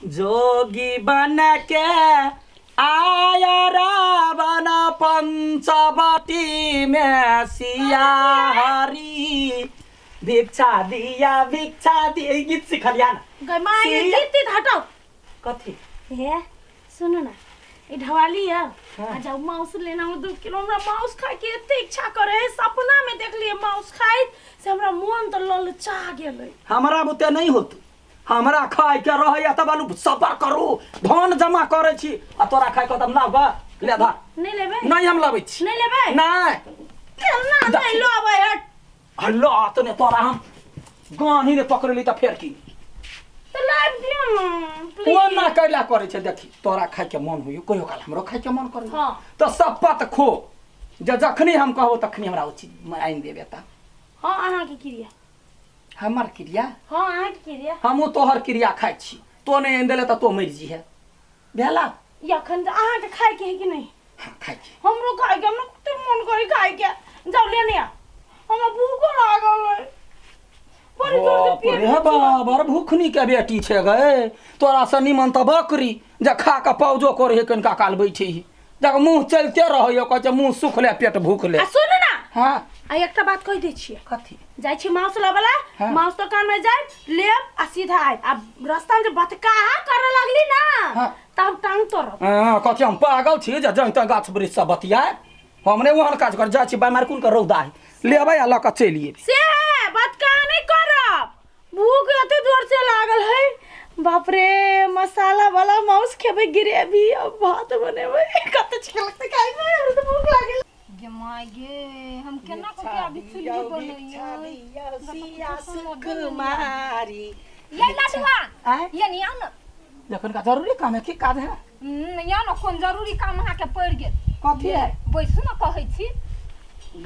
जोगी बन के आया रावण पंचवटी में सिया हरी भिक्षा दिया गीत सिखलिया ना गीत हटाओ कथी हे सुनो ना ये ढवाली है आज मांस लेना हो 2 किलो हमरा मांस खाए के एते इच्छा करे है सपना में देख लिए मांस खाई से हमरा मन तो ललचा गेलै हमरा बुते नहीं होत हमरा खाए के रह या तब आलू सबर करू धन जमा करे छी आ तोरा खाए के तब लाव ग ले धर नहीं लेबे नहीं हम लाबै छी नहीं लेबे नहीं ना नहीं लेबे हट हल्लो तने तोरा हम गानी ने पकड़ली त फेर की तो लाइव दियो ना वो ना कैला करे छे देखी तोरा खाए के मन होइयो कहियो काल हमरो खाए के मन करे हां तो सब पत खो जखनी हम कहबो तखनी हमरा उचित आइन देबे त हां अहाँ के क्रिया हमर क्रिया हां अहाँ के क्रिया हमहु तोहर क्रिया खाइ छी तो नहीं आइन देले त तो मर जी है भेला यखन अहाँ के खाए के है कि नहीं हां खाइ छी हमरो खाए के हमरा कते मन करे खाए के जाओ लेने आ हमरा भूख लागल है बड़ी जोर से पेट रे बाबर भूखनी के बेटी छे गए तोरा से निमन त बकरी जे खा के पौजो करे है कनका काल बैठे ही जब मुंह चलते रहियो कहे मुंह सुखले पेट भूखले आ सुन ना हां आ एकटा बात कह दै छियै कथी जाय छी मांस लेबला मांस दुकान में जाय लेब आ सीधा आय आ रास्ता में जे बतकाहा करे लगली ना तब टांग तोड़ हां कथी हम पागल छी जे जंत गाछ वृक्ष सब बतियाए हमने वहां काज कर जा छी बीमार कुन के रौदा है लेबै आ ल के चलिए से बतकाहा नहीं करब भूख एते जोर से लागल है बाप रे मसाला वाला मांस खेबे ग्रेवी अब भात बनेबे कते अच्छा लगते खाइ में और तो भूख लागल गे माय गे हम केना को के अभी चुल्ही बनैया सिया सुकुमारी ये लाडवा ये नहीं आना लेकिन का जरूरी काम है की काज है या न कोन जरूरी काम अहाँ के पड़ गेल कथी है बैसु न कहै छी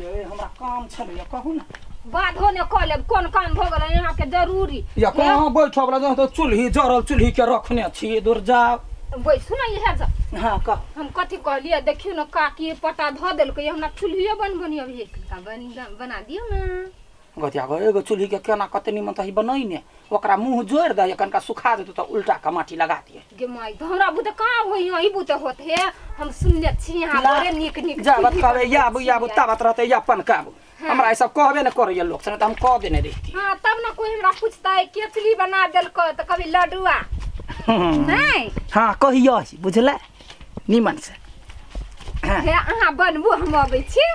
ये हमरा काम छले कहू ना बाधो ने कह लेब कोन काम भ गेल यहाँ के जरूरी या कहां बैठो वाला तो चुल्ही जरल चुल्ही के रखने छी दूर जा बैसु न इहे जा हां का हम कथि कहलिए देखियो न काकी पटा ध देलकै हमरा चुल्हिए बन अभी एक बना दियो न गतिया गो एगो चुल्ही के केना कते निमन तही बनई ने ओकरा मुंह जोड़ दे कनका सुखा दे तो उल्टा का माटी लगा दिए गे माई हमरा बुते कहां होई ई बुते होत है हम सुनले छी यहाँ बड़े नीक जा बात कहबे या बुता बात रहते या अपन काबू हमरा ऐसा कहबे न करे लोग से त हम कह देने रही हां तब न कोई हमरा पूछता है केचली बना देलको त कभी लड्डुआ नहीं हां कहियो बुझला निमन से हे अहाँ बनबू हम अबै छी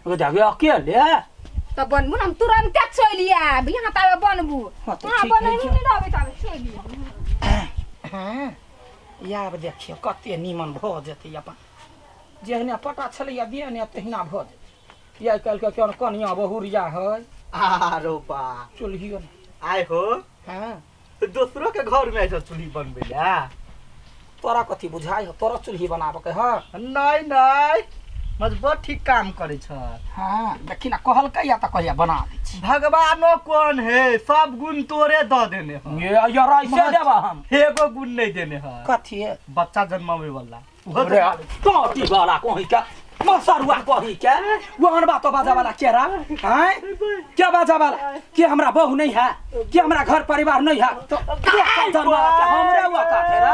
ओ जाबे अकेले त बनबू हम तुरंत चलिए आब यहाँ त बनबू हां बनबू नहीं रहबे त चलिए हां या देखियो कते निमन भ जेतै अपन जेहने पता छलै या देने तहिना भ जेतै या कल के कोन कनिया बहुरिया है आरो बा चुल्हियो आय हो हां दूसरो के घर में ऐसा चुल्ही बनबे ला तोरा कथी बुझाई हो तोरा चुल्ही बनाबे के ह नहीं नहीं मजबूत ठीक काम करे छ हां देखि ना कहल के या त कहिया बना दै छी भगवानो कौन है सब गुण तोरे द देने ह ये यार ऐसे देबा हम एगो गुण नहीं देने ह कथी है बच्चा जन्मावे वाला अरे टोटी वाला कहि के मसरुआ कहि के वहन बात बाजा वाला केरा हैं क्या बाजा वाला कि हमरा बहू नहीं है कि हमरा घर परिवार नहीं है तो जन्मा के हमरे हुआ का फेरा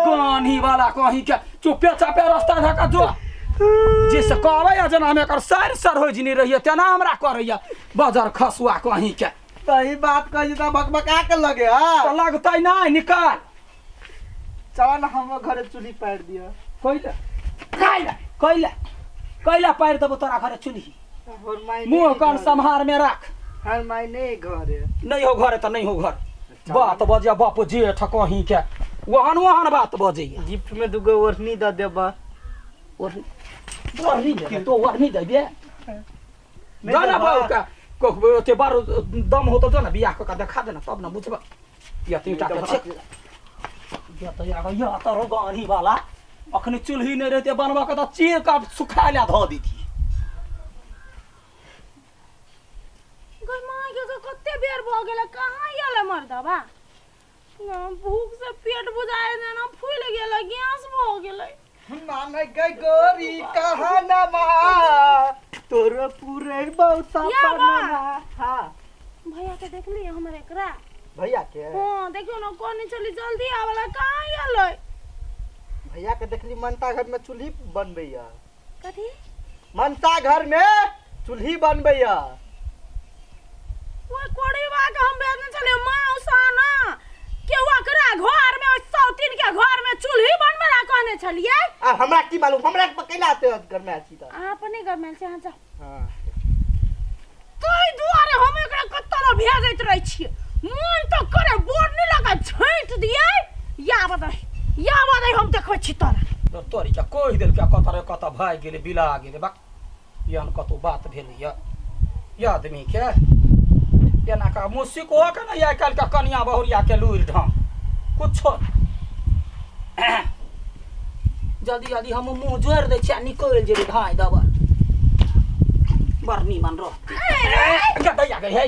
गानी वाला कहि के चुपे चापे रास्ता धका जो जिस कहबे या जना में कर सर हो जिनी रहिए तना हमरा करैया बाजार खसुआ कहि के सही बात कहि त बकबका के लगे हां तो लगतै नहीं निकाल चल हम घरे चुल्ही पार दियो कैला पैर देबो तोरा घरे चुल्ही मुंह कान संभार में रख हर माय नहीं घर नहीं हो घर त नहीं हो घर बात बजे बाप जेठ कहीं के वहन बात बजे गिफ्ट में दुगो ओढ़नी द देबा ओढ़नी दे तो ओढ़नी दे दे जाना बाऊ का को ते बार दम हो तो ना बियाह का देखा देना तब ना बुझबा या तीटा के छे या तो गानी वाला अखनी चुल्ही नहीं रहते बनवा के तो चीर का सुखा ला ध दी थी गरमाई के कते बेर भ गेल कहां गेल मर्दबा भूख से पेट बुझाए देना फूल गेल गैस भ गेल माने गई गोरी कहां ना मा तोर पूरे बहुत सपना हां भैया के देख ली हमर एकरा भैया के हां देखियो ना कोनी चली जल्दी आवाला कहां आलो भैया के देखली मनता घर में चूल्ही बनबैया कथी मनता घर में चूल्ही बनबैया वो कोड़ीवा के हम बेचने चले मौसाना के ओकरा घर में सौतीन के घर में चूल्ही बनबेला कहने छलिए आ हमरा की मालूम हमरा के पकैला आते घर में आछी त अपने घर में से हां जा हां तोई दुआरे हम एकरा कत्तलो भेजैत रहै छी मन तो करे बोर्ड नहीं लगा छांट दिए या बदाई हम देखबै छी तोरा तोरी के कोई देल के कत भाई गेले बिला गेले बा यान कतो बात भेलै या आदमी के केना का मुसिक हो के ना या काल का कनिया बहुरिया के लूर ढंग कुछो जल्दी जल्दी हम मुंह जोड़ दे छी निकल जेबे भाई दबा बरनी मन रो गदा या गई है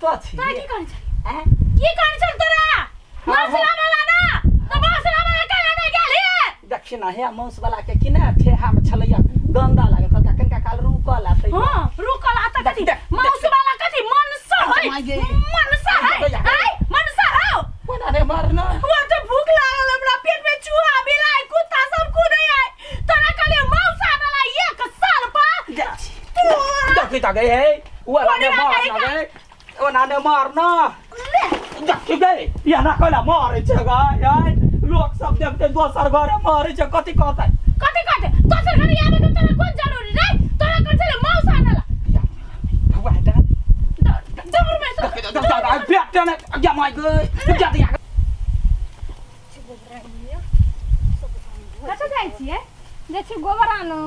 तो छी तोरा की करन छली की करन छल तोरा मौसला वाला ना तो मौसला वाला कहले नहीं गेली दक्षिणा है मौस वाला के किना ठेहा में छलैया गंदा लागे कलका कनका काल रुकल आते हां रुकल आता कथी मौस वाला कथी मनसा है मनसा है मनसा है कोना रे मारना वो तो भूख लागल हमरा पेट में चूहा बिलाई कुत्ता सब कूद आए तोरा कहले मौसा वाला 1 साल पर देखी ता गए है वो ने मार ना गए वो ने मारना देखी गए या ना कोला मारे छगा यार लोग सब देखते दोसर घर मारे छ कथि कहतै दोसर घर आवे के तोरा कोन जरूरी रे तोरा कहै छले मौसा नाला भगवान दा जबर में दा पेट ने या माय गए जा दिया कतऽ जाइ छियै जाइ छी गोबर आनो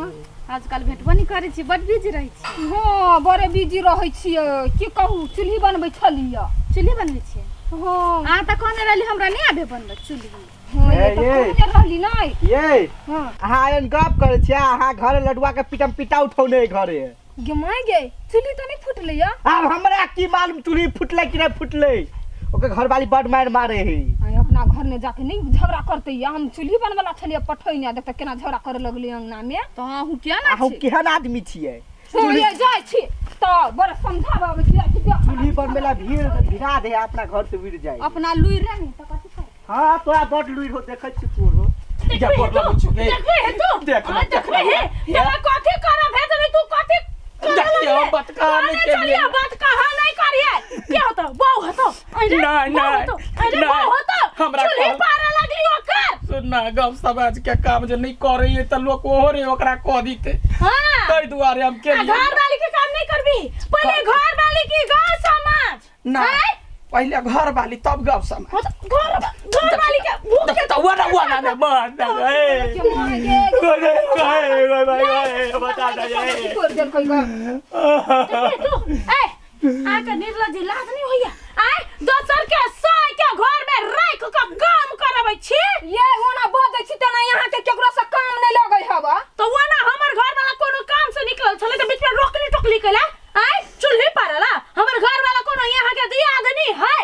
आजकल भेटबो नहीं करै छी बड बिजी रहै छी हां बड़े बिजी रहै छियै की कहू चूल्ही बनबै छलियै चूल्ही बनबै छियै हां आ त कहने रहली हमरा नहीं आबे बनबै चूल्ही हां ये तो कहने रहली नहीं ये हां अहाँ एन गप करे छी अहाँ घर लडुआ के पिटम पिटा उठौने घरे गमाय गे चूल्ही तो नहीं फुटलै या अब हमरा की मालूम चूल्ही फुटले कि नहीं फुटले ओके घर वाली बड मार मारे है अपना घर में जाके नहीं झगड़ा करते या हम चूल्ही बनवाला छलिए पठैया देखते केना झगड़ा करे लगली अंगना में तो आहू किया ना आहू केहन आदमी छियै चूल्ही जाय छी तो बड़ समझाबे छी चूल्ही बनबेला भिड़ा दे अपना घर से भिड़ जाए अपना लुई रे नहीं त कथि करे हां तोरा बड लुई हो देखै छी तोर हो जा बोल लगै छु गे देख तेरा कथि करा भेजले तू कथि देखियो बात कहने के लिए बात कहा नहीं करिए क्या होता बहु होता नहीं बहु होता हमरा चूल्ही पारे लगली ओकर सुन ना गप समाज के काम जे नहीं करे त लोग ओहो रे ओकरा कह दिते हां तै दुआरे हम के घर वाली के काम नहीं करबी पहले घर वाली की गांव समाज ना पहले घर वाली तब गप समाज घर वाली के भूख के तो वो ना ने मार दे गए भाई बता दे छोड़ दे कोई तू आके निर्लज लाज नहीं होइया आय दोसर के साय के घर में राख के काम करबै छी ये होना बदै छी त ना यहां के केकरो से काम नहीं लगै हबा तो वो ना हमर घर वाला कोनो काम से निकलल छले त बीच में रोकली टोकली केला आय चूल्ही पारला हमर घर वाला कोनो यहां के दिया आदमी है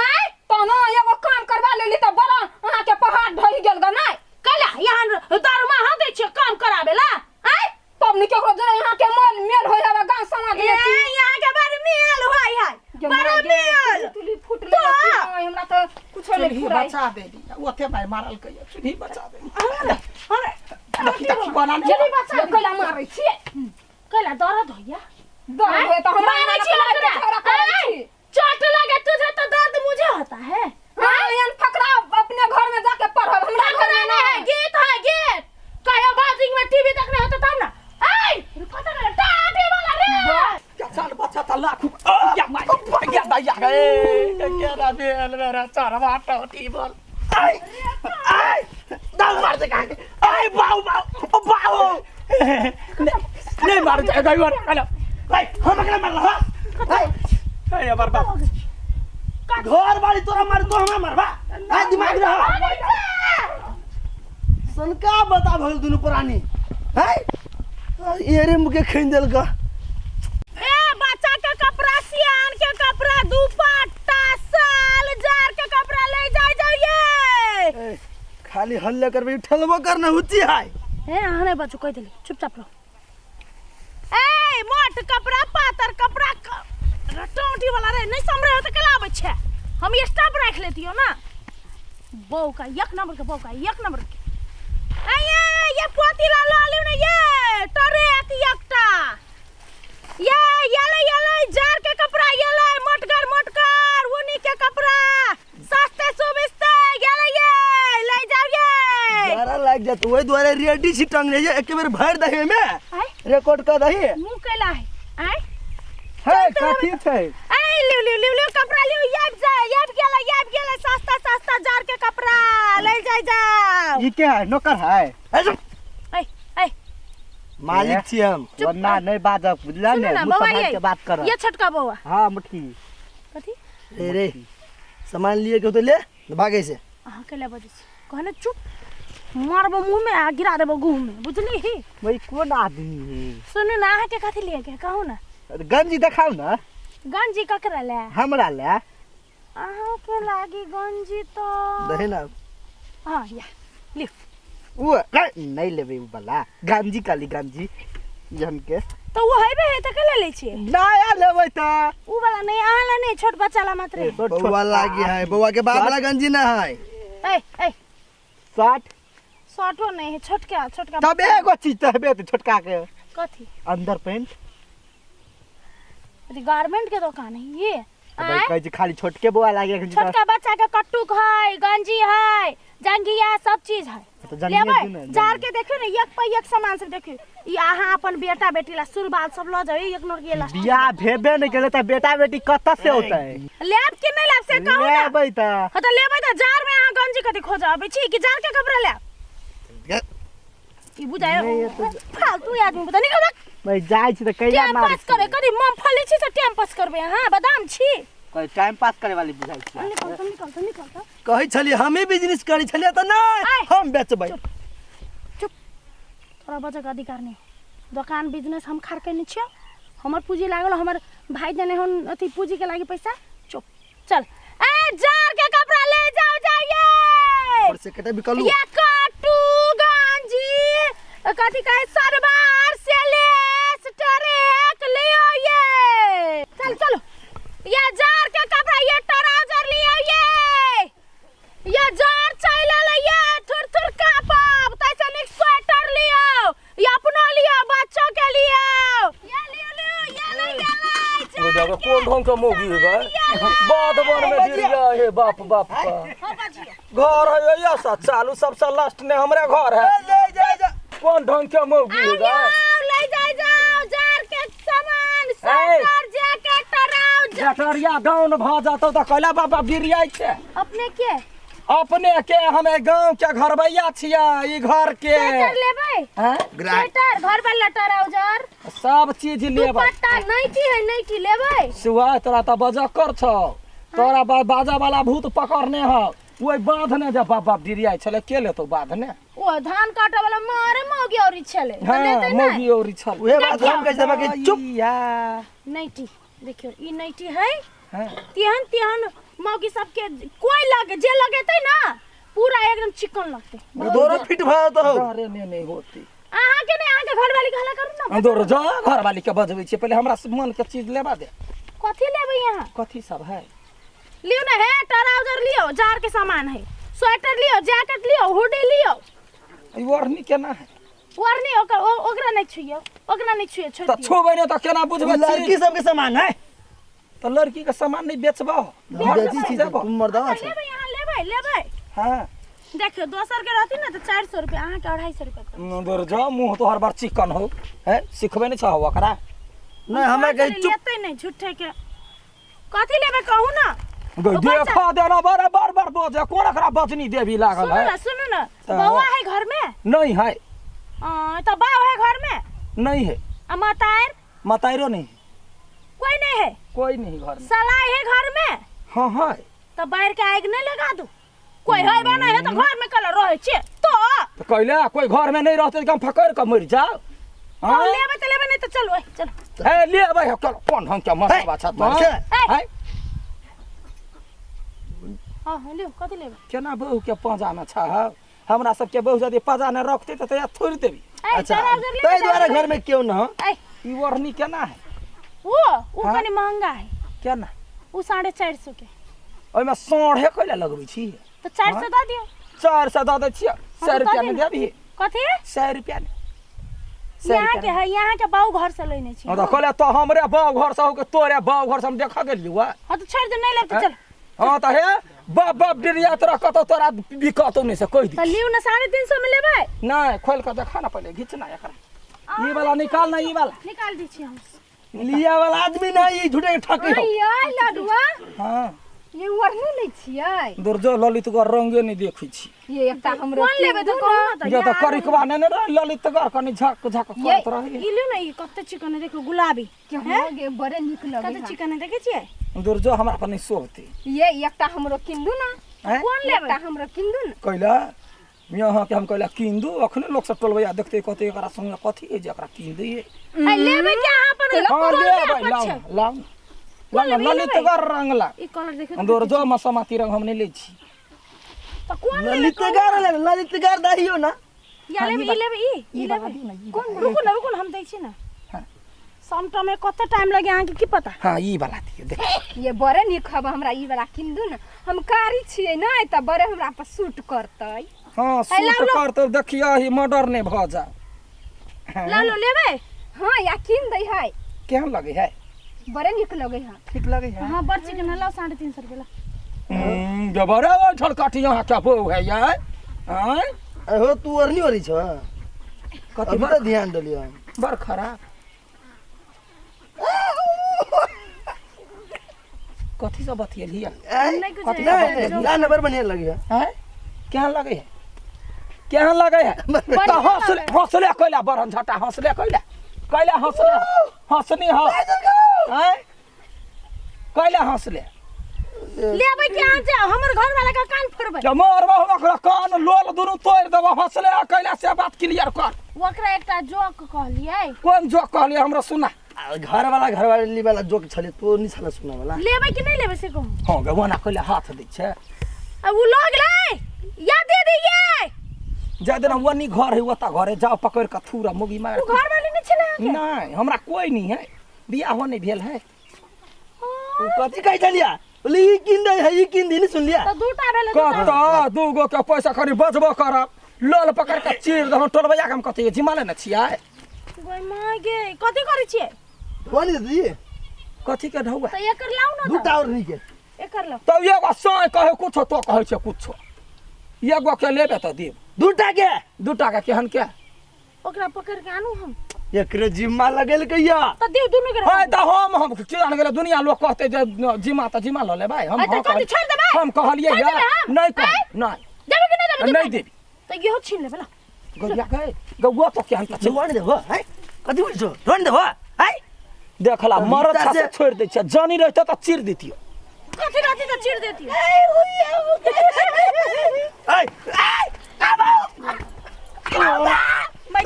आय तो ना एगो काम करवा लेली त बड़ा अहां के पहाड़ ढहि गेल ग नहीं कला यहां दरमा ह दै छी काम कराबेला आय तब नि केकरो जरे यहां के मोल मेल होय हबा गांव समाज में यहां के बार मेल होय है बड़ा मेल चूल्ही फुटले हमरा त कुछ नहीं चूल्ही फुराई बचा देली ओथे भाई मारल कहियो चूल्ही बचा देली अरे देखी बना चूल्ही बचा कैला मारै छी कला दर्द होइया दर्द होय त हमरा माने छी लग चोट लगे तुझे तो दर्द मुझे होता है हां यन फकरा अपने घर में जाके पढ़ब हमरा घर में नहीं है गीत कहियो बाजिंग में टीवी देखने होता तब ना ए पता नहीं टाटी वाला रे क्या साल बच्चा त लाखू या माय या दा या गए केरा बेल मेरा चरवा टोटी बोल आई आई दाल मार दे काके आई बाऊ बाऊ नहीं मार दे गई वर हेलो भाई हम अगला मार ला ए अबर बाप घर वाली तोरा मार तो हमरा मारबा आ दिमाग रहा सनका बता भल दुनु पुरानी है एरे मुके खैन देल का ए बच्चा के कपड़ा सियान के कपड़ा दुपट्टा साल जार के कपड़ा ले जाइए खाली हल्ले करबे ठलबो करना हुची हाय ए आने बच्चो कह देली चुपचाप रहो ए मोट कपड़ा पातर कपड़ा रटौटी वाला रे नहीं समरे हो तो केला आबै छै हम स्टाफ रख लेतियो ना बौ का एक नंबर के बौ का एक नंबर के ये पोती ला लालियो ने ये टरे अति एकटा ये ले जार के कपड़ा ये ले मोटकर उनी के कपड़ा सस्ते सुबिस्ते ये ले जाओ ये यारा लाग जात ओइ द्वारे रेडी सी टंग रे एक बेर भर दही में रिकॉर्ड कर दही मुंह केला है आय है कथी छै लियो कपड़ा लियो याब गेला सस्ता जार के कपड़ा ले जाओ ई के है नौकर है ऐ मालिक छी हम वरना नहीं बाजब बुझला ने मुंह संभाल के बात कर ये छोटका बौआ हां मुठी कथी रे सामान लिए के तो ले भागे से अहाँ के ले बजे कहने चुप मारबो मुंह में आ गिरा देबो गुह में बुझली भाई कोन आदमी है सुनु ना अहाँ के कथी लिए के कहू ना गंजी देखाऊ ना गंजी ककरा ले हमरा ले अहाँ के लागी गंजी तो दही ना हां या लिख वो नहीं लेबे उ वाला गंजी काली गंजी जन के तो वो है तो के ले छी नया लेबै त उ वाला नहीं अहाँ ला नहीं छोट बच्चा ला मात्र बौआ लागी है बौआ के बाप वाला गंजी ना है ए 60 शर्टो नहीं है छोटका तब एगो चीज तबे त छोटका के कथी अंदर पैंट अरे गारमेंट के दुकान है ये भाई कह जी खाली छोटके बौआ लागे छोटका बच्चा के कट्टुक है गंजी है जंगिया सब चीज है तो लेबै जार के देखियो ने एक पे एक सामान सब देखियो ई अहाँ अपन बेटा बेटी ला सुरबाल सब ल जाओ एक नोट गेला बियाह भेबे नहीं केले त बेटा बेटी कत से होतै लेब के नहीं लेब से कहू ना लेबै त ह त लेबै त जार में अहाँ गंजी कथि खोजबै छी कि जार के कपड़ा लेब ई बुझायो फालतू आदमी बता निकल भाई जाय छी त कहिया टाइम मार पास करे कदी मूंगफली छी त टाइम पास करबे हां बादाम छी कोई टाइम पास करे वाली बुझाई छी निकल कहै छली हमें बिजनेस करी छलिए त नहीं हम बेचबै तोरा बच्चा का अधिकार नहीं दुकान बिजनेस हम खार के नहीं छियो हमर पूंजी लागल हमर भाई जने हम अथी पूंजी के लागी पैसा चुप चल ए जार के कपड़ा ले जाओ जाइए और से कते बिकलू ये कट्टू गंजी कथी कहे सरबार से लेस टरेक लियो ये चलो ये जार के कपड़ा ये ट्राउजर लियो ये जार चैला लियो थुर कापब तैसे निक स्वेटर लियो ये अपना लियो बच्चों के लियो ये लियो ये ले वो देखो कौन ढंग का मोगी है बाद वन में गिर गया है बाप का घर है या सा चालू सबसे लास्ट ने हमरे घर है जा कौन ढंग के मोगी है ले जाओ जार के सामान स्वेटर जैकेट ट्राउजर जटरिया डाउन भ जातो त कहला बाबा गिरियाई छे अपने के हमें गांव के घरबैया छिया ई घर के स्वेटर लेबै हैं स्वेटर घर वाला ट्राउजर सब चीज लेबै दुपट्टा नाइटी लेबै सुहा तोरा त बजा कर छ तोरा बाजा वाला भूत पकड़ने ह ओइ बांधने जा बाबा गिरियाई छले के लेतो बांधने ओ धान काटे वाला मारे मोगी औरी छले हां मोगी औरी छल उहे बात हम कह देबा कि चुप नाइटी देखियो ई नाइटी है हां तिहन मौगी सबके कोई लगे जे लगेते ना पूरा एकदम चिकन लगते दोरो फिट भयो त हो अरे नहीं होती अहाँ के घर वाली कहला करू ना अंदर जा घर वाली के बजबै छी पहले हमरा मन के चीज लेबा दे कथी लेबै यहाँ कथी सब है लियो ना है ट्राउजर लियो जार के सामान है स्वेटर लियो जैकेट लियो हुडी लियो ई ओढ़नी केना है ओढ़नी ओकरा नहीं छुइयो छोड़ त छोबै न त केना बुझबै लड़की सब के सामान है त लड़की के सामान नहीं बेचबो बेची छी तुम मर्दावा छ लेबै यहाँ लेबै हां देखियो दोसर के रहती ना तो 400 रुपया अहाँ के 250 रुपया अंदर जा मुंह तो हर बार चिकन हो है सिखबे नहीं छ ओकरा नहीं हमें कह चुप लेते नहीं झूठे के कथी लेबै कहू ना देखा देना बार बोझे कोन एकरा बचनी देवी लागल है सुनो ना बौआ है घर में नहीं है तो बाव है घर में नहीं है मतायर नहीं कोई नहीं है घर में सलाई है घर में हां है तो बाहर के आग नहीं लगा दू कोई है बना है तो घर में कलर रहे छे तो कहले कोई घर में नहीं रहते हम फकर के मर जाओ हां लेबे नहीं तो चलो चलो ए लेबे कौन ढंग के मरवा छत है हां ले कथी लेबे केना बहू के पाजा में छ हमरा सब के बहू यदि पाजा न रखते त या थोड़ी देबी अच्छा तै द्वारा घर में क्यों न ई ओढ़नी केना है वो कनी महंगा है क्या ना उ 450 के ओइमे साढ़े कइला लगबै छी तो 400 दे दियो 400 दऽ दै छियै 100 रुपया दऽ में दियौ। देबही कथी 100 रुपया में यहाँ के है यहाँ के बाऊ घर से लेने छी हां तो कहले तो हमरे बाव घर से हो के तोरे बाव घर से हम देखा गेलियो हां तो छोड़ दे नहीं लेब तो चल हां तो हे बाप बाप डिरिया तोरा कतो तोरा बिकतो नहीं से कह दी तो लियो ना 350 में लेबै नहीं खोल के देखा ना पहले घिचना एकरा ये वाला निकाल ना ये वाला निकाल दी छी हम लिया वाला आदमी ना ई झूठे ठके हो ये लडुआ हां ये ओढ़नी ले छियै दुर्जो ललित को रंगे नहीं देखै छी ये एकटा हमरो कौन लेबै तो कौन ना जो तो करिकवा ने रे ललित को कनी झक झक करत रही ई लियो ना ई कते चिकन है देखो गुलाबी के होगे बड़े निक लगे कते चिकन है देखे छियै दुर्जो हमरा पर नहीं सोहती ये एकटा हमरो किन्दु ना हैं कौन लेबै एकटा हमरो किन्दु ना कहला यहाँ के हम कहला किंदू अखने लोग सब टोलबैया देखते कहते एकरा संग कथी है जे एकरा किंदू ये आ लेबै के अहाँ पर हां ले भाई लाओ ललित को रंगला ई कलर देखो दुर्जो मसमाती रंग हम नहीं ले छी तो कौन ललितगार दाहियो ना या लेबै ई लेबै ई लेबै कौन रुको ना हम दै छी ना हां समटा में कते टाइम लगे अहाँ के की पता हां ई वाला दियो देख ये बड़े निक हब हमरा ई वाला किन्दु ना हम कारी छियै ना त बड़े हमरा पर सूट करतै हां सूट कर तो देखियो ही मर्डर नहीं भ जा ला लो लेबै हां या किन दै है केहन लगे है बड़े निक लगे है ठीक लगे है हां बड़ चिकन है लो 350 रुपया ला जबरे वो छड़काटी यहाँ क्या वो है यार हैं हो तू और नहीं हो रही छ कथी अभी तो ध्यान दलियो बड़ खराब कथी सब बतियलिया नहीं कुछ कथी है। सब ला नंबर बढ़िया लगी है हैं केहन लगे है केहन लगे है तो हौसले हौसले कइला बरन झटा हौसले कइला हौसले हंसनी हो हैं कइला हौसले लेबै के अहाँ जा हमर घर वाला का कान फोड़बै जमर ओकरा कान लोल दुनु तोड़ देबो हौसले कइला से बात क्लियर कर ओकरा एकटा जोक कहलियै कौन जो कहलिए हमरा सुना घर वाली वाला जोक छले तो नहीं छला सुना वाला लेबै कि नहीं लेबै से कहू हां गवाना कइला हाथ दै छै अब उ लोग ले या दे दिए जा दिन वनी घर है ओता घरे जाओ पकड़ के थूरा मुगी मार उ घर वाली नहीं छै ना नहीं हमरा कोई नहीं है बियाह नहीं भेल है तू कथी कह चलिया बोली ई किन दे है ई किन दी नहीं सुन लिया तो दूटा भेले कत दूगो के पैसा खरी बचबो करब लोल पकड़ के चीर दहन टोलबैया के हम कथी जिमाले न छियै गय माय गे कथि करै छियै कौन दे दी कथी के ढौआ तो एकर लाउ ना दूटा और नहीं के एकर लाउ तब एगो सय कहे कुछो तो कहे छै कुछो एगो के लेबे त देब दूटा के दूटा के केहन के ओकरा पकड़ के आनू हम एकरे जिम्मा लगेल कहिया तो दिउ दुनु के है त हम जान गेले दुनिया लोग कहते जे जिमा त जिमा ल ले भाई हम अच्छा, कथी छोड़ देबै? हम कहलिए छोड़ या देबै हम? नहीं कह नहीं देबै कि नहीं देबै नहीं देबी तो इहो छीन लेबै ना गैया गए गौआ तो केहन के जवान दे हो है कथी बोल छो रोन दे हो है देखला मरद रीता से से- छोड़ दै छै जानी रहते त चीर देतियो कथि रहती तो चीर देती है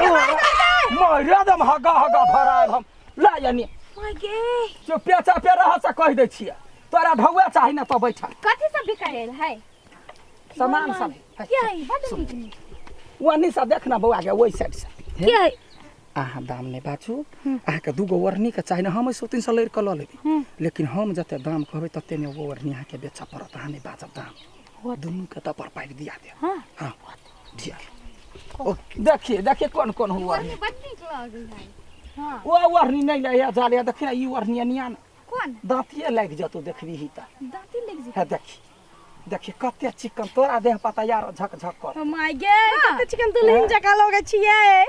मरे दम हगा हगा भराब हम ला यानी माय गे जो पेचा पे रह से कह दै छियै तोरा ढौआ चाही ना तो बैठा कथि सब बिकायल है सामान सब है। क्या है बड़ नीक वनी से देखना बौआ के ओई साइड से क्या है आहा दाम नहीं बाचू आहा के दूगो ओढ़नी के चाही ना हम 100-300 लड़ के ल लेबी लेकिन हम जते दाम कहबै तते ने वो ओढ़नी आहा के बेचा पड़त आहा नहीं बाजब दाम दुनू के त पर पाइप दिया दे हां हां दिया ओके देखिए कौन कौन हुआ बड़ नीक लागल है हां वो ओढ़नी नहीं ले जाले देखिए ई ओढ़नी नियान कोन दांतिए लाग जतो देखबी ही त दांती लग जे है देखिए कते चिकन तोरा देह पता यार झक झक कर माय गे कते चिकन दुल्हन जका लगे छियै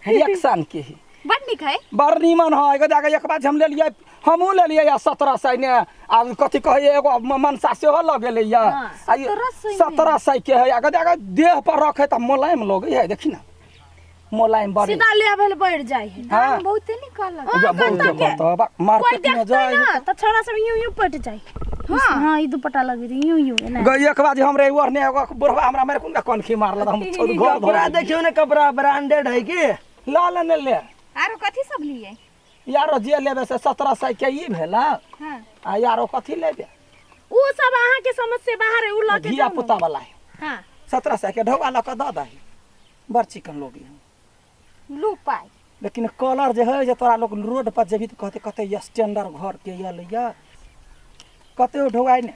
रिएक्शन के ही बड़ नीक है बड़ नीमन है एगो जाके एक बार हम ले लिए हमहू ले लिए 1700 ने आ कथी कहे एगो मनसा से हो लगे या हाँ, 1700 के है अगर जाके देह पर रखे त मुलायम लगे है देखी ना मुलायम बड़े सीधा ले आवेल बैठ जाय है हाँ। दाम बहुते निकल जब बहुत बता कोई मार्केट में देखतै जाए ना त छोरा सब यूं पट जाय हां हां ई दुपट्टा लगी थी यूं ना गई एक बार हमरे ओढ़ने एगो बुढ़वा हमरा मेरे कुन कनखी मारल हम छोड़ घर कपड़ा देखियो ना कपड़ा ब्रांडेड है की लाल ने ले आरो कथि सब लिए यारो जे लेबे से 1700 के ई भेला हां आ यारो कथी लेबे उ सब अहाँ के समझ से बाहर है उ लगे धिया पुता वाला है हां 1700 के ढौआ लक द दही बड़ चिकन लोगी लू पाई लेकिन कलर जे है जे तोरा लोग रोड पर जेबी त कहते कहते स्टैंडर्ड घर के ये लिया कते ढोगाई ने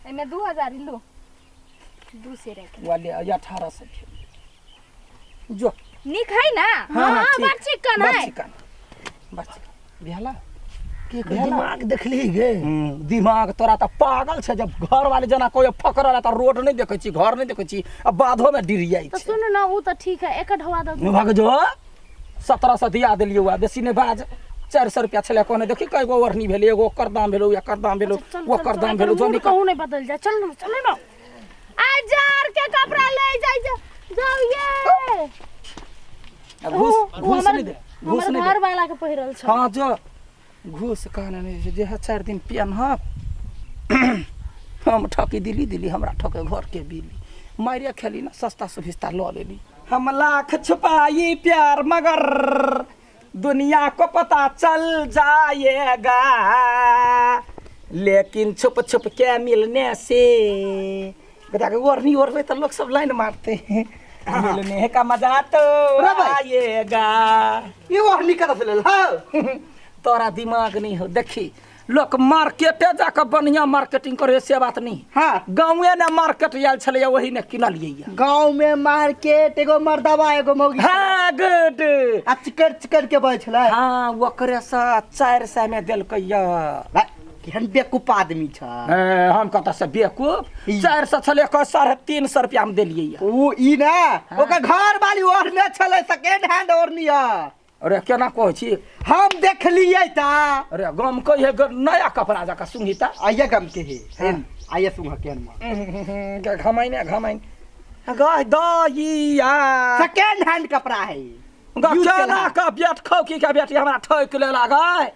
एमे 2000 लो 2 से रख वाले 1800 जो निक है ना हाँ, हां ठीक। बड़ चिकन है बस भेला के दिमाग देखली गे दिमाग तोरा त पागल छे जब घर वाले जना कोई फकरला त रोड नहीं देखै छी घर नहीं देखै छी अब बाधो में डिर जाई तो छे सुन ना वो तो ठीक है एक ढवा दो भाग जो 1700 दिया देलियो वा बेसी नहीं बाज 400 रुपया छले कोने देखि कई गो ओरनी भेले एगो ओकर दाम भेलो या कर दाम भेलो ओकर दाम भेलो जो निकल कहूं नहीं बदल जा चल ना हजार के कपड़ा ले जाई जाओ ये घूस नहीं दे घूस हमर नहीं घर दे वाला के पहिरल छ हां जो घूस कहने नहीं जे 4 दिन पियन ह हम ठकी दिली हमरा ठके घर के बिली मारिया खेली ना सस्ता सुभिस्ता लो लेली हम लाख छुपाई प्यार मगर दुनिया को पता चल जाएगा लेकिन छुप छुप के मिलने से बता के ओरनी ओरवे तो लोग सब लाइन मारते हैं मिलने का मजा तो आएगा ये ओहनी कत से लेल हां तोरा दिमाग नहीं हो देखी लोग मार्केटे जाकर बढ़िया मार्केटिंग करे से बात नहीं हां गाँवे ने मार्केट आयल छले वही ने किनलिए गांव में मार्केट एगो मर्दवा एगो मौगी हाँ गुड आ चिकर के बय छले हाँ ओकरे से 400 में देलकैया केहन बेकूफ आदमी छ हम कत से बेकूफ 400 छले 350 रुपया में देलिए ओ ई ना ओकर घर वाली ओढ़ने छले सेकंड हैंड ओढ़निया अरे केना कहै छी हम देखलिए ता अरे गम कहिए नया कपड़ा जका सुंगी ता आइए गम के है आइए सुंगा केन में घमाइन गाय दइया सेकंड हैंड कपड़ा है केना का बेट खौकी के बेटी हमरा ठोक ले लागै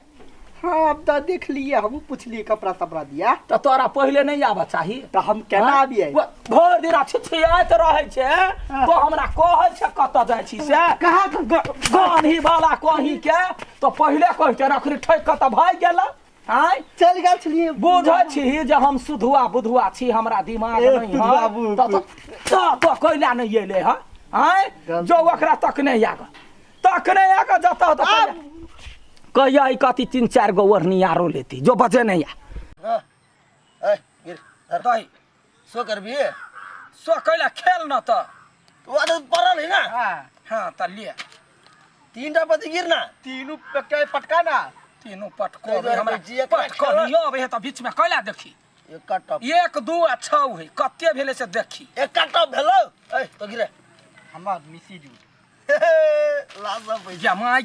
हाँ अब तो देख लिए हम पूछलिए कपड़ा सपड़ा दिया तो तोरा पहले नहीं आबा चाहिए तो हम केना आबिए भोर दिन छिछियात रहे छे तो हमरा कहै छे कत जाय छी से कहा गानी वाला कहि के तो पहले कहते रखरी ठोक के त भाई गेला हां चल गेल छलिए बुझै छी जे हम सुधुआ बुधुआ छी हमरा दिमाग नहीं है तो कोइला नहीं एले ह हां जो ओकरा तक नहीं आगा जता तो कहिया ई कति 3-4 गो ओरनी आरो लेती जो बचे नहीं ए गिर दही सो करबी सो कैला खेल न त वो तो परल है ना हां त ले 3टा पति गिरना तीनों पे पटका ना तीनों पटको हमरा पटको लियो अब त बीच में कैला देखी एक टप 1 2 आ 6 है कते भेले से देखी एक टप भेलो ए तो गिरे हमरा मिसी दू लाजा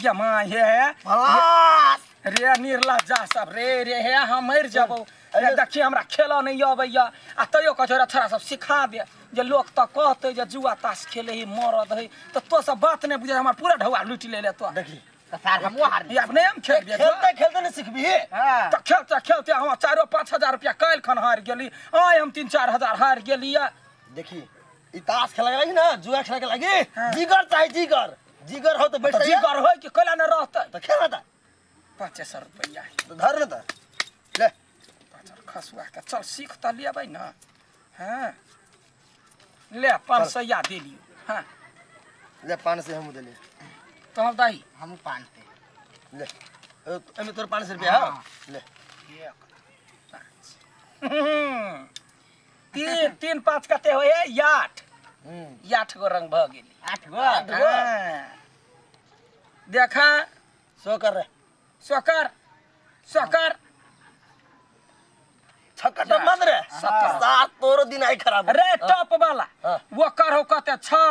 जमा हे भला रे निर्लज्जा सब रे हे हम मर जाबो अरे देखी हमरा खेला नहीं आबैया आ तइयो कछोरा छोरा सब सिखा दे जे लोग त कहते जे जुआ ताश खेले ही मरद है तो सब बात नहीं बुझे हमर पूरा ढवा लूट ले तो देखी सर हम हार ये अपने हम खेल दिया खेलते नहीं सिखबी हां तो खेलते हम 4-5 हजार रुपया काल खन हार गेली आय हम 3-4 हजार हार गेलिया देखी ई ताश खेला लगी ना जुआ खेला लगी जिगर चाहिए जिगर हो तो बैठ जिगर हो कि कला न रहता तो खेला था 500 रुपया तो धर न ले खसुआ के चल सीख त लेबै न हां ले 500 या दे लियो हां ले 500 हम दे ले तो हम दाई हम 500 ले एमे तोर 500 रुपया हां ले 3-5 कते होए 8 8 गो रंग भ गेली 8 गो देखा सो कर रे सोकर छक्का मत रे 7 तोरो दिन आई खराब रे टॉप वाला वो कर हो कते 6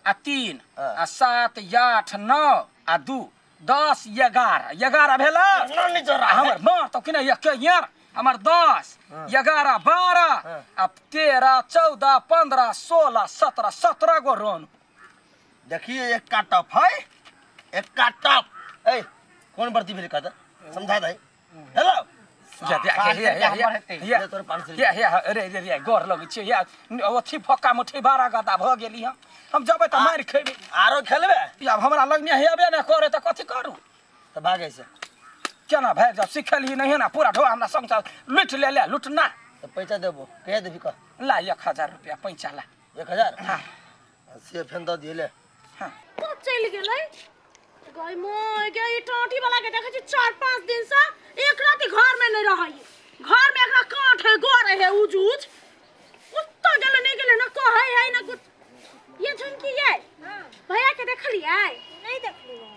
आ 3 आ 7 8 9 आ 2 10 11 भेला नहीं जरा हमर मां तो किने एक यार हमर 10 11 12 अब 13 14 15 16 17 17 गो रन देखिए एक का टप है एक का टप ए कौन भर्ती भेल का समझा दे हेलो या तोर 500 या रे गोर लगे छै या ओथी फक्का मुठी बारा गदा भ गेली हम जबै त मार खेबे आरो खेलबे अब हमरा लगने हेबे न करे त कथि करू त भागे से केना भाग जब सिखली नहीं ना पूरा ढो हमरा संसार लूटना तो पैसा देबो कहे देबी का ला 1000 रुपया पैसा ला 1000 हां से फेन द दिले हां तो चल गेलै गई मोय के ई टोटी वाला के देखै छी 4-5 दिन से एक रात घर में नहीं रहै घर में एकरा काट है गोर है उजूज कुत्ता गेले नहीं गेले ना कहे है ना कुछ ये झुमकी ये भैया के देखलिए नहीं देखलिए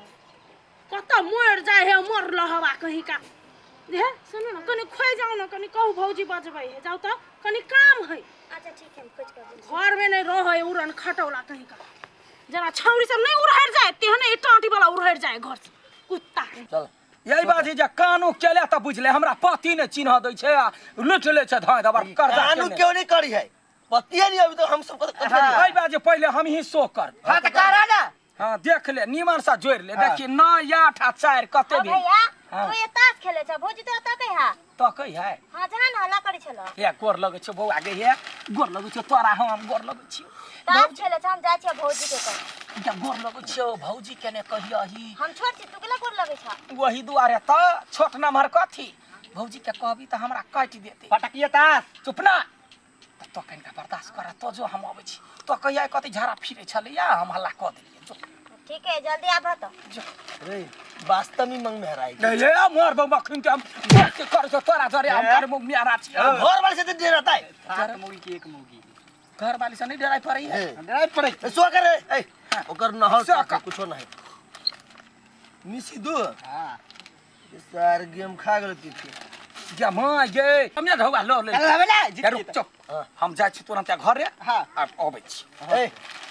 कत मर जाए है मर लहवा कहीं का दे सुनो ना कनी खोई जाओ ना कनी कहू भौजी बजबै है जाओ तो कनी काम है अच्छा ठीक है, हम खोज कर घर में नहीं रह उड़न खटौला कहीं का जरा छौरी सब नहीं उड़हर जाए तेहने टाटी वाला उड़हर जाए घर से कुत्ता चल यही बात है जे कानू केले त बुझले हमरा पति ने चिन्ह दै छै आ लुट ले छै धाय दबर कर्जा कानू क्यों नहीं करी है पतिए नहीं अभी तो हम सब एहि बात जे पहिले हम ही सो कर हां त करा ना हां देख ले निमन सा जोड़ ले देखी 9 8 आ 4 कते भी भैया हाँ। तो ये ताश खेले छ भौजी तो तकै हा तो कही है हां जहां हल्ला करै छलो हे गोर लगै छै बौआ गे हे गोर लगै छै तोरा हम गोर लगै छी ताश खेले छ हम जाय छ भौजी के कर या गोर लगै छै भौजी केने कहियही हम छोट छी तू केला गोर लगै छ वही दुआरे त छोट नमहर कथी भौजी के कहबी त हमरा काटि देते पटकिए ताश चुप ना तो कनिका बर्दाश्त कर तो जो हम अबै छी तो कहिया कथी झाड़ा फिरे छलैया हम हल्ला क देलिए जो ठीक है जल्दी आब तो जो अरे वास्तव में मंग मेहराई ले ले मोर बम खिन के हम के कर जो तोरा जरे हम कर मुंह मेरा छी घर वाले से तो डर आता है सात मुगी की एक मुगी घर वाली से नहीं डराई पड़ी है डराई पड़े सो कर ए ओकर नहल सो का कुछो नहीं मिसी दू हां सार गेम खा गेल पीछे या मां गे हम ने ढौआ लो ले अरे ना ए, रुक चुप हम जाय छी तुरंत घरे हां अब अबै छी ए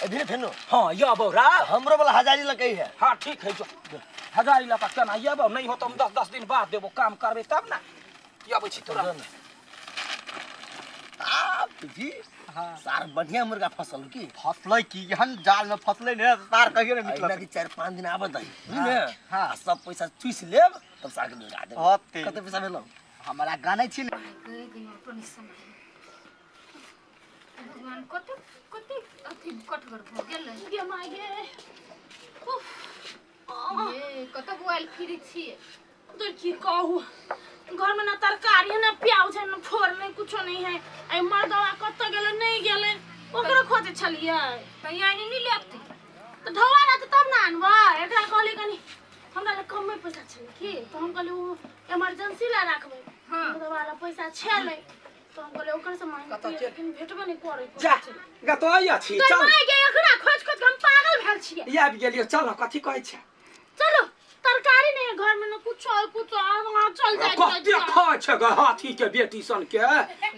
अभी फेनो हां या बौरा हमरो वाला हजारी लकई है हां ठीक है जो हजारी लगा केना ये बौ नहीं हो तो हम 10 दिन बाद देबो काम करबे तब ना ये अबै छी तुरंत आ जी हां सार बढ़िया मुर्गा फसल की फसलै की हन जाल में फसलै ने तार कहियो ने अइना निकल की 4-5 दिन आबत है हाँ, ने हाँ। आ सब पैसा चुइस लेब तब सार के मिला देब होते। कते पैसा भेलो हमरा गानै छी ने भगवान कते कते अथी कटगर भ गेलै गे माय गे उफ ये कत बुआल फिरी छिए तो की कहू घर में ना तरकारी है ना प्याज है ना फोर नहीं कुछ नहीं है आई मर्दवा कत गेले नहीं गेले ओकरा खोजे छलिए कहिया नहीं लेती तो ढवा ना तब ना अनवा एकरा कहली कनी हमरा ले कम में पैसा छले की तो हम कहली वो इमरजेंसी ला रखबे हाँ। मर्दवा वाला पैसा छले तो हम कहली ओकर से मांग कतऽ के? लेकिन भेटबे नहीं करे जा गा तो आइया छी तो चल माय गे एकरा खोज खोज के हम पागल भेल छिए ये आबि गेलियो चल कथी कहै छै चलो तरकारी नहीं है घर में ना कुछ और कुछ और वहां चल कते जाए खाय छै ग हाथी के बेटी सन के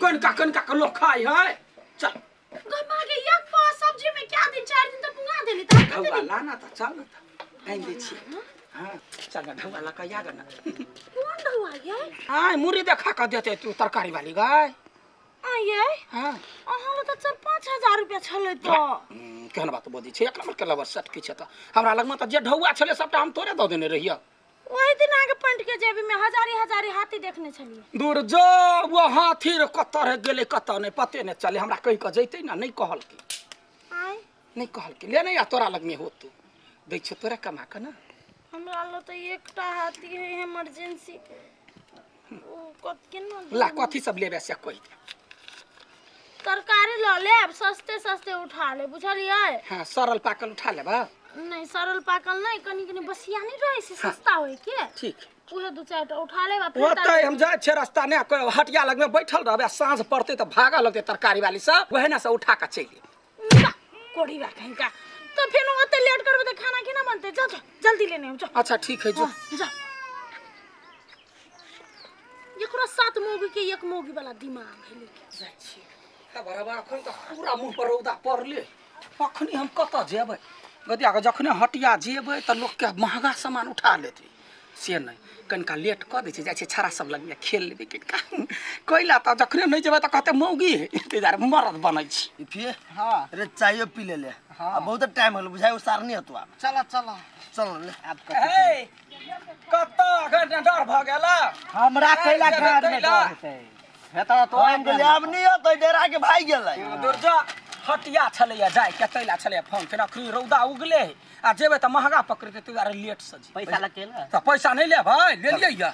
कनका के लोग खाय है चल गमा के एक पाव सब्जी में क्या दिन 4 दिन तक पुंगा देली त ढौआ लाना त चल न त आइन दे छी हां चल न ढौआ ला कहिया ग न कौन ढवा ये हां मुरी देखा के देते तू तरकारी वाली गाय आ ये हां अहाँ तो 4-5 रुपया छले तो केहन बात बोदी छै एक नंबर के लवर सट के छै त हमरा लग में त जे ढौआ छले सबटा हम तोरे द देने रहिया वही दिन आगे पंट के जेबी में हजारी हाथी देखने छलिए दूर जो वो हाथी रे कत रह गेले कत नहीं पते नहीं चले हमरा कहि के जैते ना नहीं कहल के आय नहीं कहल के ले नहीं आ तोरा लग में हो तू दै छ तोरा कमा के ना हमरा ल तो एकटा हाथी है इमरजेंसी ओ कत केना ला कथी सब लेबे से कहि दे तरकारी ल लेब सस्ते उठा ले बुझलिए हां सरल पाकल उठा लेबा नहीं सरल पाकल नहीं कनी बसिया नहीं रहे से सस्ता होय के ठीक उहे 2-4 टा उठा लेबा ओतै हम जाय छे रास्ता ने कोई हटिया लग में बैठल रहबे साँझ पड़ते त भागा लगते तरकारी वाली सब वहे ना से उठा के चली कोड़ी बा कहीं का तो फिर ओते लेट करबे त खाना केना बनते जा जल्दी लेने हम जा अच्छा ठीक है जो जा एकरा 7 मोगी के एक मोगी वाला दिमाग है लेके जाय छी त बराबर अखन त पूरा मुंह पर रौदा पड़ले अखनी हम कत जेबै गदिया के जखने हटिया जेबै त लोग के महंगा सामान उठा लेते से नहीं कनिका लेट क दै छै जाय छै छड़ा सब लग में खेल लेबे कनिका कोइला त जखने नहीं जेबै त कहते मौगी तेदार मरद बनै छी फिर हां अरे चायो पी ले ले हाँ। अब बहुत टाइम होल बुझाय सार नहीं हतु आप चला चला चल ले आप ए कत घंटा डर भ गेला हमरा कैला घर में डर हेतै हेता तो हम गेले अब नहीं हतु डेरा के भाई गेलै दुर्जा हटिया छलैया जाय के तैला छलैया फोन फेर अखरी रौदा उगले आ जेबै त महंगा पकड़ते तू यार लेट से जी पैसा लकेला त पैसा नहीं ले भाई ले लिया या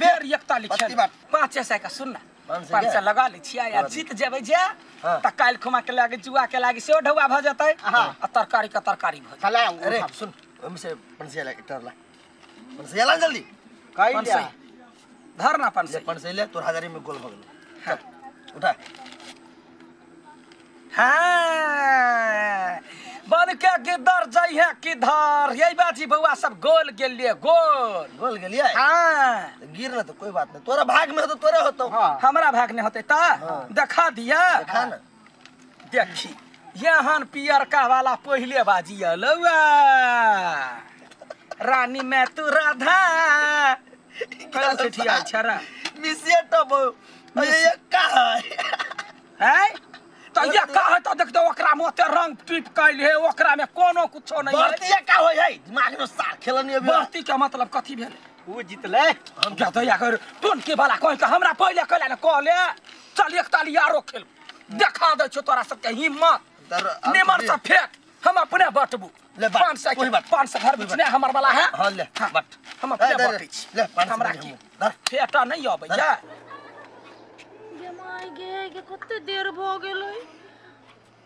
बेर एकता लिखे पत्ती बात। 5 पैसा का सुनना 500 5 पैसा लगा ले छिया या जीत जेबै जे हाँ। त काल खुमा के लागे जुआ के लागे से ढौआ भ जतै आ तरकारी का तरकारी भ चला अरे सुन हम से पंसिया ला इटर ला पंसिया ला जल्दी कई कौन लिया से? धर ना अपन ले से पन से ले तोर हजारी में गोल भगल चल उठा हाँ बन के गिद्दर जाइ है किधर यही बात ही बउआ सब गोल गेलिए गोल गोल गेलिए हाँ गिर ना तो कोई बात नहीं तोरा भाग में हो तो तोरे होतो हमरा भाग नहीं होते ता देखा दिया देखा ना देखी यहाँ पियरका वाला पहले बाजी अलवा रानी में तू राधा कल चिठिया छरा मिसिया टब ये का है तो ये का है तो देख दो ओकरा में ओते रंग टिप कैल है ओकरा में कोनो कुछो नहीं है बर्तिया का होय है दिमाग में सार खेलनी अभी बर्ती के मतलब कथी भेल वो जीतले हम क्या तो या कर टोन के वाला कह के हमरा पहले कहला न कहले चल एक ताली यारो खेल देखा दे छो तोरा सब के हिम्मत निमर से फेंक हम अपने बटबू ले बात, 500 कोई बात। 500 घर बिचने हमर वाला है हां ले बट हम अपने बटै छी ले 500 हमरा की फेटा नहीं आबै या गे माय गे कते देर भ गेलै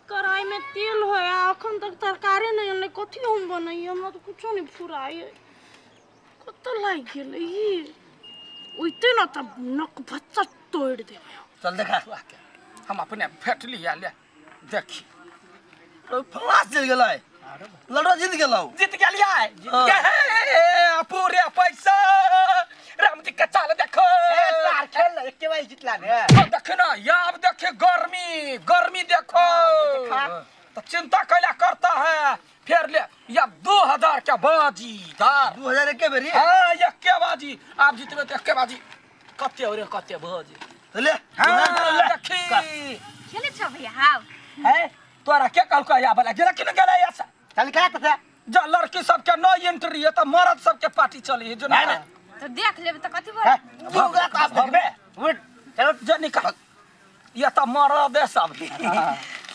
कढ़ाई में तेल है अखन तक तरकारी नहीं आनले कथी हम बनाई हमरा तो कुछो नहीं फुराई कत लाग गेलै ई ओइते न त नक भच्चा तोड़ देबै चल देखा हम अपने फेट लिया ले देखी फलास चल गेलै लड़ो जीत गेलौ जीत गेलिया पूरे पैसा राम जी के चाल देखो तार खेल एके बार जितला ने देखे ना याब देखे गर्मी गर्मी देखो तो चिंता कैला करता है फिर ले या 2000 का बाजी दार 2000 के बेरी हाँ एक के बाजी आप जीतबे तो एक के बाजी कते हो रे कते बाजी ले हाँ देखी खेले छ भैया हां है तोरा के कहल का या वाला गेला कि न गेला ऐसा चल का त जो लड़की सब के नो एंट्री है तो मर्द सब के पार्टी चली है जो ना तो देख लेबे त कथी बोल भगा का भगबे उठ चलो जो निकाल ये तो मर्द है सब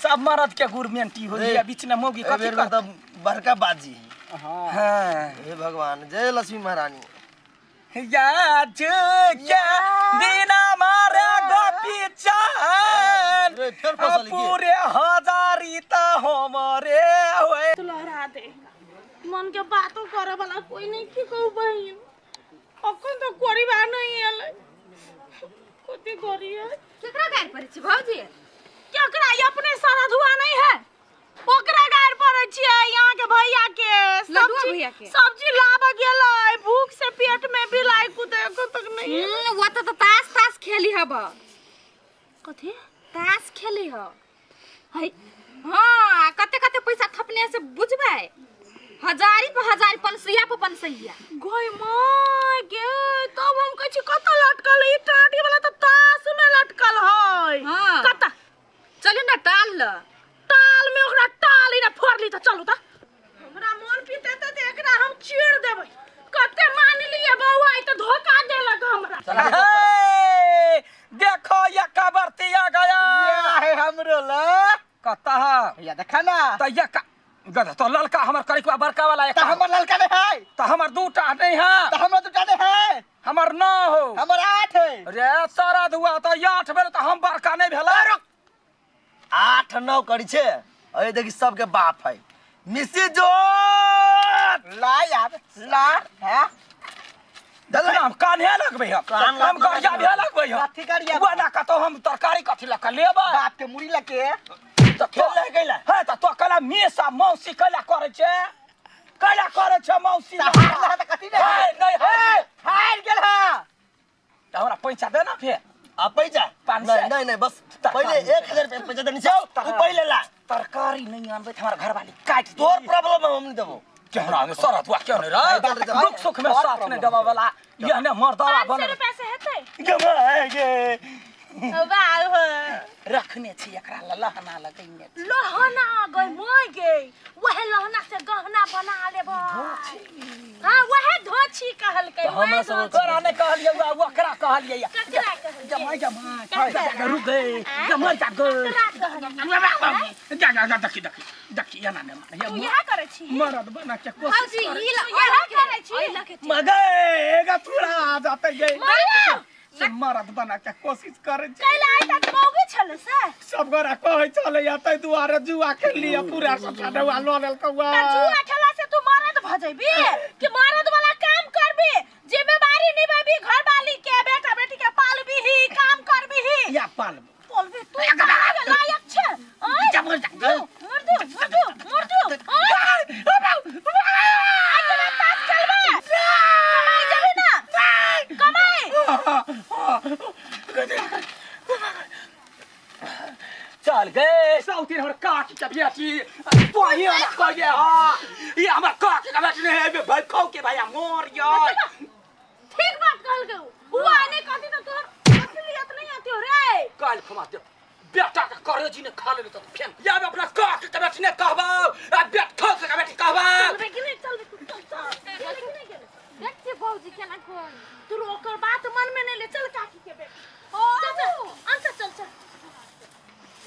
सब मर्द के गुरमेंटी हो गया बीच में मोगी कथी बेर कर तो बड़का बाजी हां हां हे भगवान जय लक्ष्मी महारानी या जो क्या बिना मारे गोपी चान रे फिर फसल की पूरे हजारी ता हमारे होए तो लहरा दे मन के बातों करे वाला कोई नहीं की कहू बहिन अखन तो कोरीबा नहीं आले कथी करिए केकरा गायर पड़े छी भौजी केकरा ये अपने सारा धुआ नहीं है ओकरा गायर पड़े छिए यहाँ के भैया के लडुआ भैया के सब्जी लाब गेलै भूख से पेट में बिलाई कुदे को तक नहीं वो तो ताश खेली हब कथी ताश खेली ह है हां कते कते पैसा थपने से बुझबै हजारी पे हजार पंसैया पे पंसैया गोय माय गे तब हम कह छी कत लटकल ई टाटी वाला तो तास में लटकल है हां कत चलू ना टाल ल ताल में ओकरा टाली ना फोड़ली तो चलू त हमरा मोन पीते त एकरा हम चीड़ देबै कते मान लिए बौआ ई तो धोखा देलक हमरा देखो ये कबरती आ गया है हमरो ल कता या देखा ना त ये का गधा तो ललका हमर करिकवा बड़का वाला एक त हमर ललका ने है तो हमर दूटा नहीं है त हमर दुटा ने है हमर न हो हमर 8 है रे सारा दुआ तो 8 भेल तो हम बड़का नहीं भेला 8 9 करी छे अरे देखी सबके बाप है मिसी जो ला यार ला है दल हम कान्हे लगबै हम गरिया भे लगबै कथी करिया वो ना का तो हम तरकारी कथी लक लेबै बाप के मुड़ी लके तो खेल ले गेला है तो कला मेसा मौसी कला करे छे कला करे छे मौसी हार त कथी ने है नहीं है हार गेल हा तो हमरा पैसा दे ना फिर आ पैसा नहीं नहीं बस पहले 1000 रुपया पैसा देनी छौ तू पहले ला तरकारी नहीं आनबै त हमर घरवाली काट दे तोर प्रॉब्लम हम नहीं देबो केहरा में सरत वा क्यों नहीं रे दुख सुख में साथ नहीं देबा वाला ये ने मर्दवा बन 500 रुपया से हेतै गमाएगे वाह रखने छी एकरा लहना लगैने लहना गई मय गे वह लहना से गहना बना लेबो हां वह धोछी कहल के हमरा सब तोरा ने कहलिए ओकरा कहलिए ककरा कहल जमाई जमाई रुक गए जमाई जा गए देखी या ना तू यहां करे छी मरद बना के कोशिश भौजी ई यहां करे छी मगेगा पूरा आ जाते गए मारियो से मरद बना के कोशिश करे कैला आई तक मौगी छले से सब गोरा कहे चले जाते दुआरे जुआ खेल लिया पूरा सब साडवा लो लेल कौआ जुआ खेला से तू मरद भ जइबी कि मरद वाला काम करबी जिम्मेदारी निभाबी घर वाली के बेटा या पाल बोलबे तू लायक छे जा बोल जा मर दो आइए पास चलबे कमाई जाबे ना कमाई चल गए सौतीन हमर काट के बेटी पानी ना कह गए हां ये हमर काट के बेटी ने भाई खौ के भाई मोर यो ठीक बात कहल गयो हुआ ने कहती तो तोर असलियत नहीं आती हो रे काल खमा दे बेटा का करे जी ने खा ले तो फेंक